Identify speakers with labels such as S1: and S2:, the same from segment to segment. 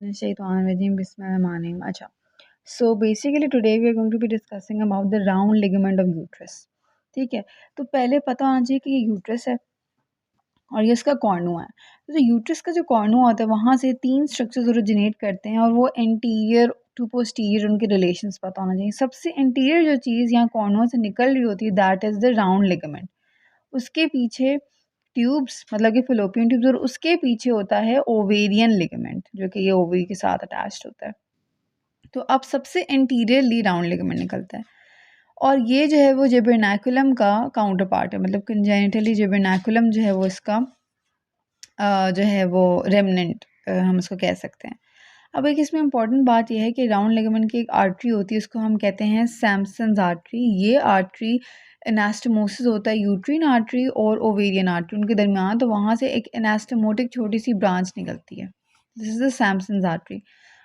S1: Shaitanirrajim, Bismillahirrahmanirrahim. अच्छा, so basically today we are going to be discussing about the round ligament of uterus. ठीक है, तो पहले पता होना चाहिए कि ये यूट्रस है और ये इसका कॉर्नुआ है। तो यूट्रस का जो कॉर्नुआ होता है वहाँ से 3 स्ट्रक्चर्स ओरिजिनेट करते हैं और वो एंटीरियर टू पोस्टीरियर उनके रिलेशंस पता होना चाहिए। सबसे एंटीरियर जो चीज़ यहाँ कॉर्नुआ से निकल रही होती है that is the round ligament. उसके पीछे ट्यूब्स मतलब कि फ़ैलोपियन ट्यूब्स और उसके पीछे होता है ओवेरियन लिगामेंट जो कि ये ओवरी के साथ अटैच्ड होता है। तो अब सबसे एंटीरियरली राउंड लिगामेंट निकलता है और ये जो है वो जेबरनैकुलम का काउंटर पार्ट है, मतलब कंजेनिटली जेबरनैकुलम जो है वो इसका जो है वो रेमनेंट हम उसको कह सकते हैं। अब एक इसमें इम्पॉर्टेंट बात यह है कि राउंड लिगामेंट की एक आर्टरी होती है, उसको हम कहते हैं सैमसन्स आर्टरी। ये आर्टरी एनास्टोमोसिस होता है यूट्रीन आर्टरी और ओवेरियन आर्टरी उनके दरमियान, तो वहाँ से एक एनास्टोमोटिक छोटी सी ब्रांच निकलती है। This is the Sampson's artery.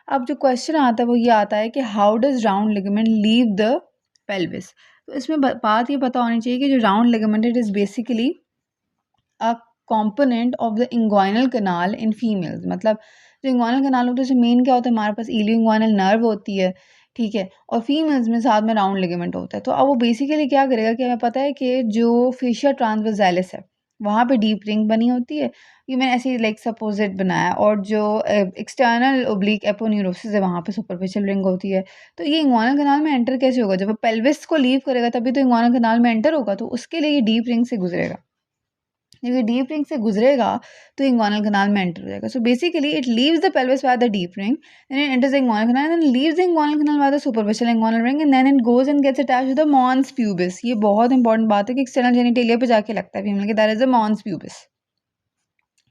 S1: अब जो क्वेश्चन आता है वो ये आता है कि how does round ligament leave the pelvis. तो इसमें बात ये पता होनी चाहिए कि जो round ligament it is basically a component of the inguinal canal in females. मतलब जो इंग्वाइनल कनाल होता है उसमें मेन क्या होता है, हमारे पास इलियो इंग्वाइनल नर्व होती है, ठीक है, और फीमेल्स में साथ में राउंड लिगामेंट होता है। तो अब वो बेसिकली क्या करेगा कि हमें पता है कि जो फेशिया ट्रांसवर्सैलिस है वहाँ पे डीप रिंग बनी होती है, ये मैंने ऐसे लाइक सपोजिट बनाया, और जो एक्सटर्नल ओब्लिक एपोन्यूरोसिस है वहाँ पे सुपरफिशियल रिंग होती है। तो ये इंग्वाइनल कनाल में एंटर कैसे होगा, जब वो पेल्विस को लीव करेगा तभी तो इंग्वाइनल कनाल में एंटर होगा, तो उसके लिए ये डीप रिंग से गुजरेगा। जब ये डीप रिंग से गुजरेगा तो इंग्वानल कनाल में एंटर हो जाएगा। So basically it leaves the pelvis by the deep ring, then it enters the inguinal canal, then leaves the inguinal canal by the superficial inguinal ring, and then it goes and gets attached to the mons pubis. ये बहुत important बात है कि external genitalia पे जाके लगता है female के, that is the mons pubis.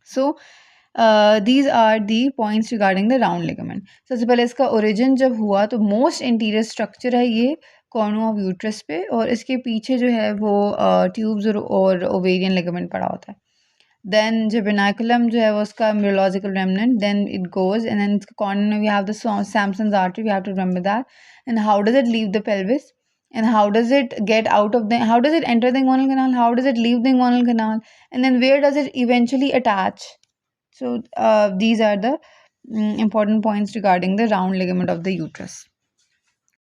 S1: So these are the points regarding the round ligament. सबसे पहले इसका ओरिजिन जब हुआ तो मोस्ट इंटीरियर स्ट्रक्चर है ये कॉर्नू ऑफ यूट्रस पे, और इसके पीछे जो है वो ट्यूब्स और ओवेरियन लिगामेंट पड़ा होता है। Then Jabbernaculum जो है वो उसका embryological remnant, then it goes and then its corner we have the Samson's artery, we have to remember that. And how does it leave the pelvis, and how does it get out of the, how does it enter the inguinal canal, how does it leave the inguinal canal, and then where does it eventually attach. So these are the important points regarding the round ligament of the uterus.